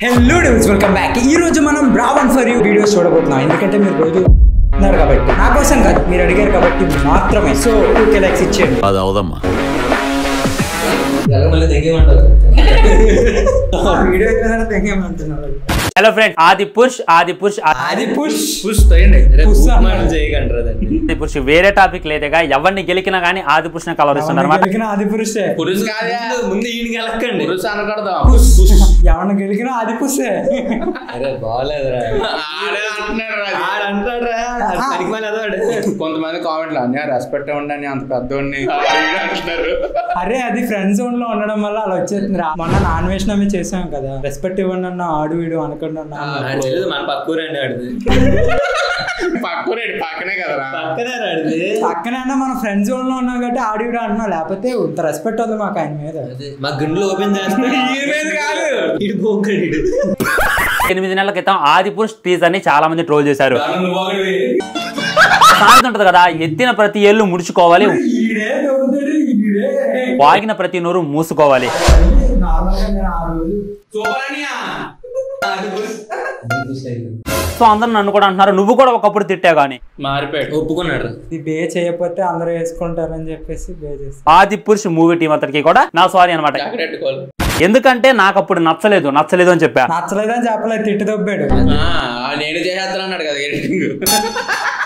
Hello dos welcome back. ఈ రోజు మనం బ్రావన్ ఫర్ యూ వీడియోస్ చూడబోతున్నాం. ఎందుకంటే మీరు రోజు ఉన్నారు కాబట్టి, నా కోసం కాదు, మీరు అడిగారు కాబట్టి మాత్రమే. సో 2K లైక్స్ ఇచ్చేయండి. అది అవదమ్మా. వీడియో అయిపోయినా తెగేమంటున్నారు. హలో ఫ్రెండ్, ఆది పుష్ వేరే టాపిక్ లేదుగా. ఎవరిని గెలికినా గానీ ఆది పుష్ కలవరిస్తున్నారు. ఆది పురుషే ఎవరిని గెలికినా ఆది పురుషే. కొంతమంది కామెంట్లు అన్నీ రెస్పెక్ట్ ఉండని అంత పెద్దోడిని అరే అది ఫ్రెండ్ జోన్ లో ఉండడం వల్ల అలా వచ్చేది. మొన్న నాన్ వేషనమే చేసాం కదా, రెస్పెక్ట్ ఇవ్వండి అన్న, ఆడు వీడు అనకుండా మన పక్కూరండి ఆడిది. పక్కనే కదరా, పక్కనే అన్న మనం ఫ్రెండ్ జోన్ లో ఉన్నాం కాబట్టి ఆడు వీడు అంటున్నాం. లేకపోతే ఇంత రెస్పెక్ట్ ఉంది మాకు ఆయన మీద. మా గుండెలు ఓపెన్ చేస్తే 8 నెలల క్రితం ఆది పురుష్ టీజర్ ని చాలా మంది ట్రోల్ చేశారు. సాయంత్రం ఉంటది కదా, ఎత్తిన ప్రతి ఏళ్ళు ముడుచుకోవాలి, వాగిన ప్రతి నోరు మూసుకోవాలి. సో అందరూ నన్ను కూడా అంటున్నారు, నువ్వు కూడా ఒకప్పుడు తిట్టావు కానీ మారిపోయాడు, ఒప్పుకున్నాడు. ఇది బే చేయకపోతే అందరూ వేసుకుంటారని చెప్పేసి బే చేస్తారు. ఆది పురుష్ మూవీ టీం అంతటికి కూడా నా సారీ అనమాట. ఎందుకంటే నాకు అప్పుడు నచ్చలేదు అని చెప్పా. నచ్చలేదని చెప్పలేదు, తిట్టి దొబ్బాడు. నేను చేసేస్తాను కదా ఎడిటింగ్,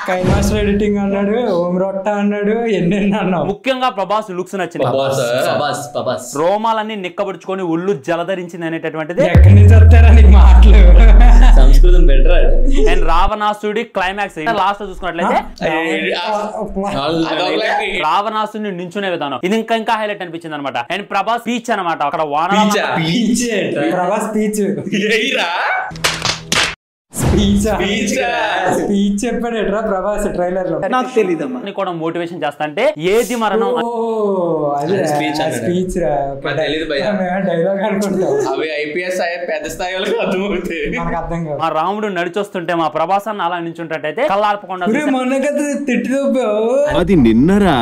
కైన్ మాస్టర్ ఎడిటింగ్ అన్నాడు, ఓం రొట్ట అన్నాడు, ఎన్నెన్ని అన్నావు. ముఖ్యంగా ప్రభాస్ లుక్స్ నచ్చింది. రోమాలన్నీ నిక్కబడుచుకొని ఒళ్ళు జలధరించింది అనేటటువంటిది. ఎక్కడి నుంచి వస్తారా నీకు మాటలు? సంస్కృతం బెటర్. అండ్ రావణాసుడి క్లైమాక్స్ లాస్ట్ చూసుకున్నట్లయితే రావణాసుడిని నించునే విధానం ఇది ఇంకా హైలైట్ అనిపించింది అనమాట. అండ్ ప్రభాస్ స్పీచ్ అనమాట. అక్కడ ప్రభాస్ స్పీచ్ చెప్పాడేట్రా ప్రభాస్ ట్రైలర్ లో. నాకు తెలీదు కూడా మోటివేషన్ చేస్తా అంటే ఏది మరణం స్పీచ్ డైలాగ్ అనుకుంటాం. అవి ఐపీఎస్ పెద్ద స్థాయి వాళ్ళకి అర్థమవుతాయి, మనకు అర్థం కాదు. మా రాముడు నడిచొస్తుంటే మా ప్రభాస్ అన్న అలా నించుంటే కళ్ళార్పకుండా మొన్న కదా తిట్టి అది నిన్నరా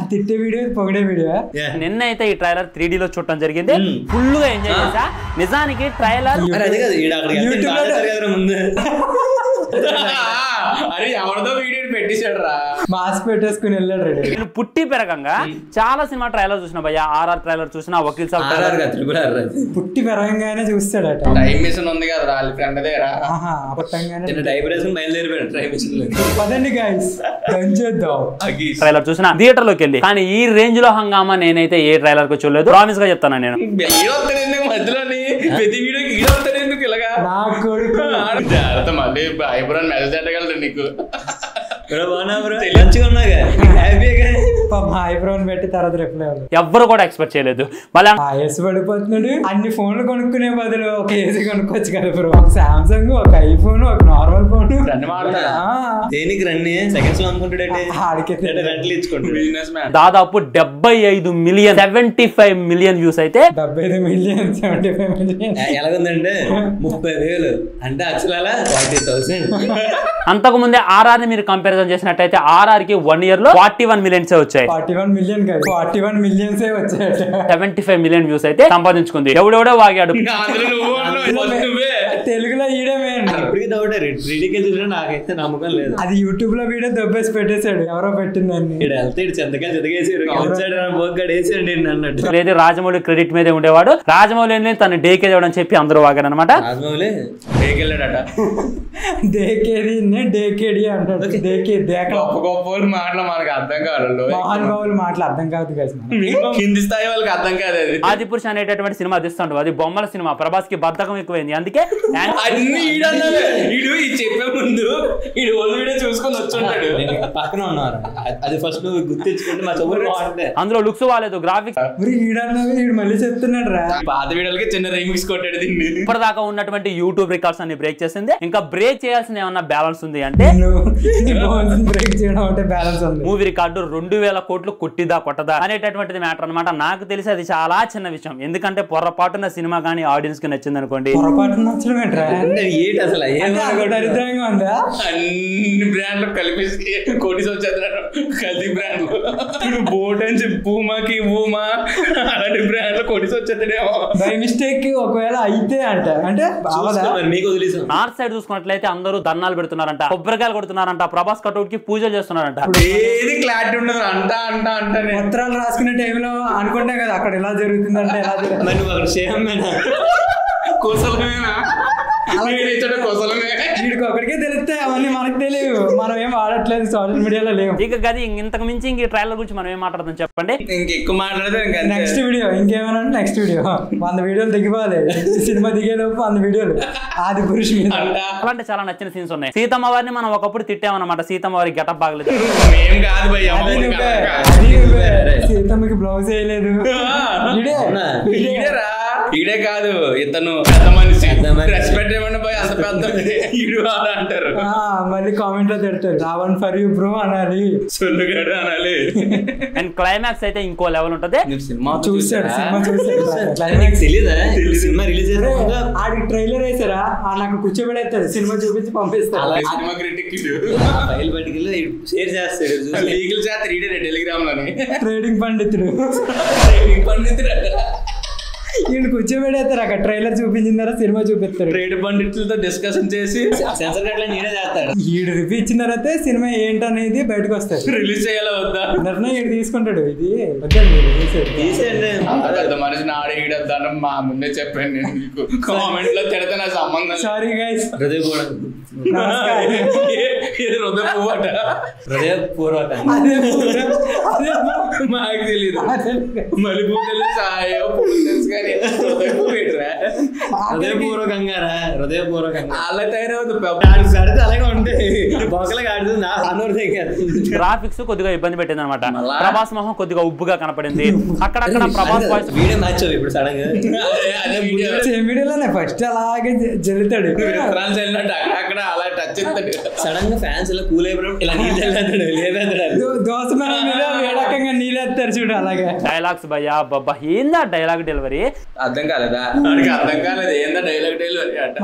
తిట్టే వీడియో పొగిడే వీడియో. నిన్న అయితే ఈ ట్రైలర్ 3D లో చూడటం జరిగింది. ఫుల్ గా ఎంజాయ్ చేసా. నిజానికి ట్రైలర్ ముందు అరే ఎవరిదో వీడియో పెట్టేశాడు రా, మాస్క్ పెట్టేసుకుని వెళ్ళాడు రెడీ. నేను పుట్టి పెరగంగా చాలా సినిమా ట్రైలర్ చూసిన భయ్య. RR ట్రైలర్ చూసిన, వకీల్ సాబ్ ట్రైలర్, పుట్టి పెరగంగానే చూస్తాడట. టైం మిషన్ ఉంది కదా వాళ్ళ ఫ్రెండ్ దగ్గర, పదండి గైస్ చేద్దాం. ట్రైలర్ చూసిన థియేటర్ లోకి వెళ్ళి. కానీ ఈ రేంజ్ లో హంగామా నేనైతే ఏ ట్రైలర్ కు చూడలేదు. ప్రామిస్ గా చెప్తాను నేను. మధ్యలోని ప్రతి వీడియోకి ఎందుకు ఇలాగా నా కొడుకు మళ్ళీ ఐబ్రోన్ మెసేజ్ పెట్టగలరు నీకు. ఐబ్రోన్ పెట్టి తర్వాత రిప్లై ఎవ్వరు కూడా ఎక్స్పెక్ట్ చేయలేదు. మళ్ళీ ఆయాస పడిపోతున్నాడు. అన్ని ఫోన్లు కొనుక్కునే బదులు ఒక ఏసీ కొనుక్కోవచ్చు కదా బ్రో. ఒక సామ్సంగ్, ఒక ఐఫోన్, ఒక నార్మల్ ఫోన్. దాదాపు 75 మిలియన్ 75 మిలియన్ వ్యూస్ అయితే 75 మిలియన్ 75 మిలియన్ ఎలాగుందంటే 30,000 అంటే అసలు 40,000. అంతకు ముందే RR ని మీరు కంపారిజన్ చేసినట్టయితే RR కి 1 year లో 41 మిలియన్స్ వచ్చాయి. 41 మిలియన్ కాదు, 41 మిలియన్స్ వచ్చాయి. 75 మిలియన్ వ్యూస్ అయితే సంపాదించుకుంది. ఎవడెవడో వాగాడు. తెలుగులో నాకైతే నమ్మకం లేదు. అది యూట్యూబ్ లో వీడియో దొబ్బేసి పెట్టేశాడు, ఎవరో పెట్టిందని. లేదు, రాజమౌళి క్రెడిట్ మీదే ఉండేవాడు. రాజమౌళి తను డేకే ఇవ్వడం చెప్పి అందరూ వాగాడు అనమాట. డేకేడి అంటాడు. గొప్ప మాటలు మనకు అర్థం కాదు, మహానుభావుల మాటలు అర్థం కాదు కదా, కింది స్థాయి వాళ్ళకి అర్థం కాదు. అది ఆది పురుష్ అనేటటువంటి సినిమా తీస్తుంటాడు. అది బొమ్మల సినిమా. ప్రభాస్ కి బద్ధకం ఎక్కువైంది. అందుకే చెప్పే ముందు వీడియో చూసుకొని వచ్చుంటాడు. పక్కన ఉన్నారు. అది ఫస్ట్ నువ్వు గుర్తించుకుంటే మా చదువు అందులో లుక్స్ బాగాలేదు, గ్రాఫిక్స్. మళ్ళీ చెప్తున్నాడు రా, పాత వీడియోలకి చిన్న రీమిక్స్ కొట్టాడు. ఇప్పటిదాకా ఉన్నటువంటి యూట్యూబ్ రికార్డ్స్ అన్ని బ్రేక్ చేసింది. ఇంకా బ్రేక్ చేయాల్సిన ఏమన్నా బ్యాలెన్స్ ఉంది అంటే బ్రేక్ చేయడం అంటే బ్యాలెన్స్ ఉంది. మూవీ రికార్డు 2000 కోట్లు కొట్టిదా కొట్టదా అనేటటువంటిది మ్యాటర్ అనమాట. నాకు తెలిసి అది చాలా చిన్న విషయం. ఎందుకంటే పొరపాటున సినిమా కానీ ఆడియన్స్ కి నచ్చింది అనుకోండి, పొరపాటు నచ్చడం ఏంట్రా? ఏంటి అసలు దరిద్రంగా ఉందా? అన్ని బ్రాండ్లు కలిపేసి కోటిస్ వచ్చేస్తున్నాడు. కల్తీ బ్రాండ్లు బోట్ అని చెప్పి పూమాకి పూమా అలాంటి బ్రాండ్లు కోటిస్ వచ్చేస్తాడేమో బై మిస్టేక్ ఒకవేళ అయితే అంటే మీకు వదిలేసాం. నార్త్ సైడ్ చూసుకున్నట్లయితే అందరూ ధర్నాలు పెడుతున్నారంట, కొబ్బరికాయలు కొడుతున్నారంట, ప్రభాస్ కటౌట్ కి పూజలు చేస్తున్నారంట. ఏది క్లారిటీ ఉండదు. అంటానే పత్రాలు రాసుకునే టైంలో అనుకుంటాం కదా అక్కడ ఎలా జరుగుతుందంటే ఎలా జరుగుతుంది. మరి నువ్వు అక్కడ సేమేనా కోసలమేనా కోసలమే వీడికి ఒకడికే తెలిస్తే అవన్నీ మనకు తెలియవు. మనం ఏం వాడట్లేదు, సోషల్ మీడియాలో లేవు. ఇక గది ఇంతకు మించి ఇంక ట్రైలర్ గురించి మనం ఏం మాట్లాడదాం చెప్పండి. ఇంకెక్కువ మాట్లాడితే నెక్స్ట్ వీడియో ఇంకేమైనా నెక్స్ట్ వీడియో 100 వీడియోలు దిగిపోవాలి. సినిమా దిగేలోపు 100 వీడియోలు ఆది పురుష్ మీద. అలాంటి చాలా నచ్చిన సీన్స్ ఉన్నాయి. సీతమ్మ వారిని మనం ఒకప్పుడు తిట్టామన్నమాట, సీతమ్మ వారి గెటప్ బాగలేదు. ఏం కాదు భయ్య, సీతమ్మకి బ్లౌజ్ వేయలేదు. ఈడే కాదు ఇతను పెద్ద మనిషి, రెస్పెక్ట్ ఏమన్నా పోయి అంత పెద్ద ఈడు అలా అంటారు. మళ్ళీ కామెంట్ లో తిడతారు రావణ్ ఫర్ యూ బ్రో అనాలి, సొల్లుగాడు అనాలి. అండ్ క్లైమాక్స్ అయితే ఇంకో లెవెల్ ఉంటది. సినిమా చూసాడు తెలీదా సినిమా రిలీజ్ ఆడికి ట్రైలర్ వేసారా నాకు కూర్చోబెడేస్తారు, సినిమా చూపించి పంపిస్తారు. సినిమా క్రిటిక్ ఫైల్ పట్టుకెళ్ళి షేర్ చేస్తాడు, లీగల్ చేస్తారు. ఈడే టెలిగ్రామ్ లోని ట్రేడింగ్ పండితుడు వీళ్ళు కూర్చోబెడేస్తారు అక్కడ ట్రైలర్ చూపించిన తర్వాత సినిమా చూపిస్తారు. ట్రేడ్ పండితులతో డిస్కషన్ చేసి సెన్సర్ కట్లా నేనే చేస్తాడు. ఈడు రివ్యూ ఇచ్చిన తర్వాత సినిమా ఏంటనేది బయటకు వస్తుంది. రిలీజ్ చేయాలా వద్దా నిర్ణయం ఈడు తీసుకుంటాడు. ఇది పెద్ద మనిషి నాడు ఈడొద్దాను మా ముందే చెప్పాను నేను మీకు. కామెంట్ లో తిడితే నా సంబంధం. Sorry guys. హృదయపూర్వక మాకు తెలీదు. మలుపు తెలుసు, తెలుసు కానీ హృదయపూర్వకంగా అలా తయారవుతుంది. అలాగే ఉంటాయి బొక్కలుగా ఆడుతుంది. గ్రాఫిక్స్ కొద్దిగా ఇబ్బంది పెట్టింది అనమాట. ప్రభాస్ మొహం కొద్దిగా ఉబ్బుగా కనపడింది. అక్కడక్కడ ప్రభాస్ వాయిస్ వీడియో మ్యాచ్ ఇప్పుడు సడన్ గా వీడియోలోనే ఫస్ట్ అలాగే జల్లుతాడు. అక్కడ అలా టచ్ చేస్తాడు. సడన్ గా ఫ్యాన్స్ ఇలా కూల్ అయిపోయినప్పుడు ఇలా నీళ్ళు చల్లేస్తాడు. దోశ మీద వేడకంగా నీళ్ళేస్తారు చూడు అలాగే. డైలాగ్స్ భయ్యా బాబా ఏందా డైలాగ్ డెలివరీ అర్థం కాలేదా? వాడికి అర్థం కాలేదు ఏందా డైలాగ్ డెలివరీ అంట.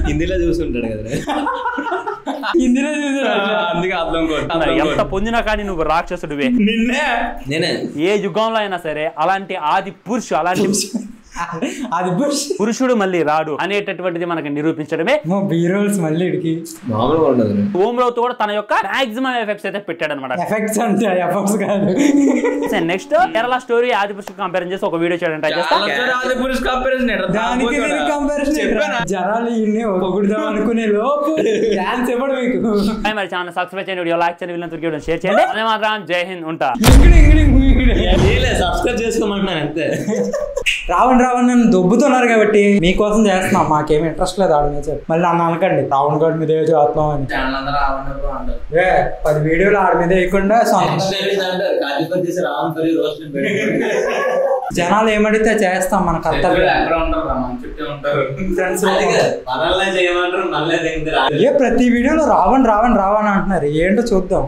హిందీలో చూస్తుంటాడు కదా, హిందీలో చూసాడు అందుకే అర్థం ఎంత పొందినా కానీ నువ్వు రాక్షసుడివే. నేనే ఏ యుగంలో అయినా సరే అలాంటి ఆది పురుషు, అలాంటి అది పురుషుడు మళ్ళీ రాడు అనేటటువంటిది మనకి నిరూపించడమే. బీరోల్స్ మళ్ళీ మామూలుగా ఉండదు. ఓం రావుతో కూడా తన యొక్క మాక్సిమం ఎఫెక్ట్స్ అయితే పెట్టాడు అనమాట. ఎఫెక్ట్స్ అంటే ఎఫెక్ట్స్ కాదు. నెక్స్ట్ కేరళ స్టోరీ ఆది పురుషుడు కంపేర్ చేసి ఒక వీడియో చేయడం ట్రై చేస్తా. దానికి కంపారిజన్ జనాలు ఇన్ని పొగుడుదాం అనుకునే లోపు ఛాన్స్ ఇవ్వడు మీకు. మరి ఛానల్ సబ్స్క్రైబ్ చేయండి, వీడియో లైక్ చేయండి, వీళ్ళని షేర్ చేయండి. అదే మాత్రం జై హింద్. ఉంటా. సబ్స్క్రైబ్ చేసుకోమంటున్నాను అంతే. రావణ్ నన్ను దొబ్బుతున్నారు కాబట్టి మీకోసం చేస్తున్నాం, మాకేమి ఇంట్రెస్ట్ లేదు ఆడ మీద. మళ్ళీ నన్ను అనకండి రావణ్ గడ్ మీద ఏదో చేస్తున్నాం అని. 10 వీడియోలు ఆడ మీద వేయకుండా జనాలు ఏమడితే చేస్తాం మన కర్తవ్యం. ప్రతి వీడియోలో రావణ్ అంటున్నారు, ఏంటో చూద్దాం.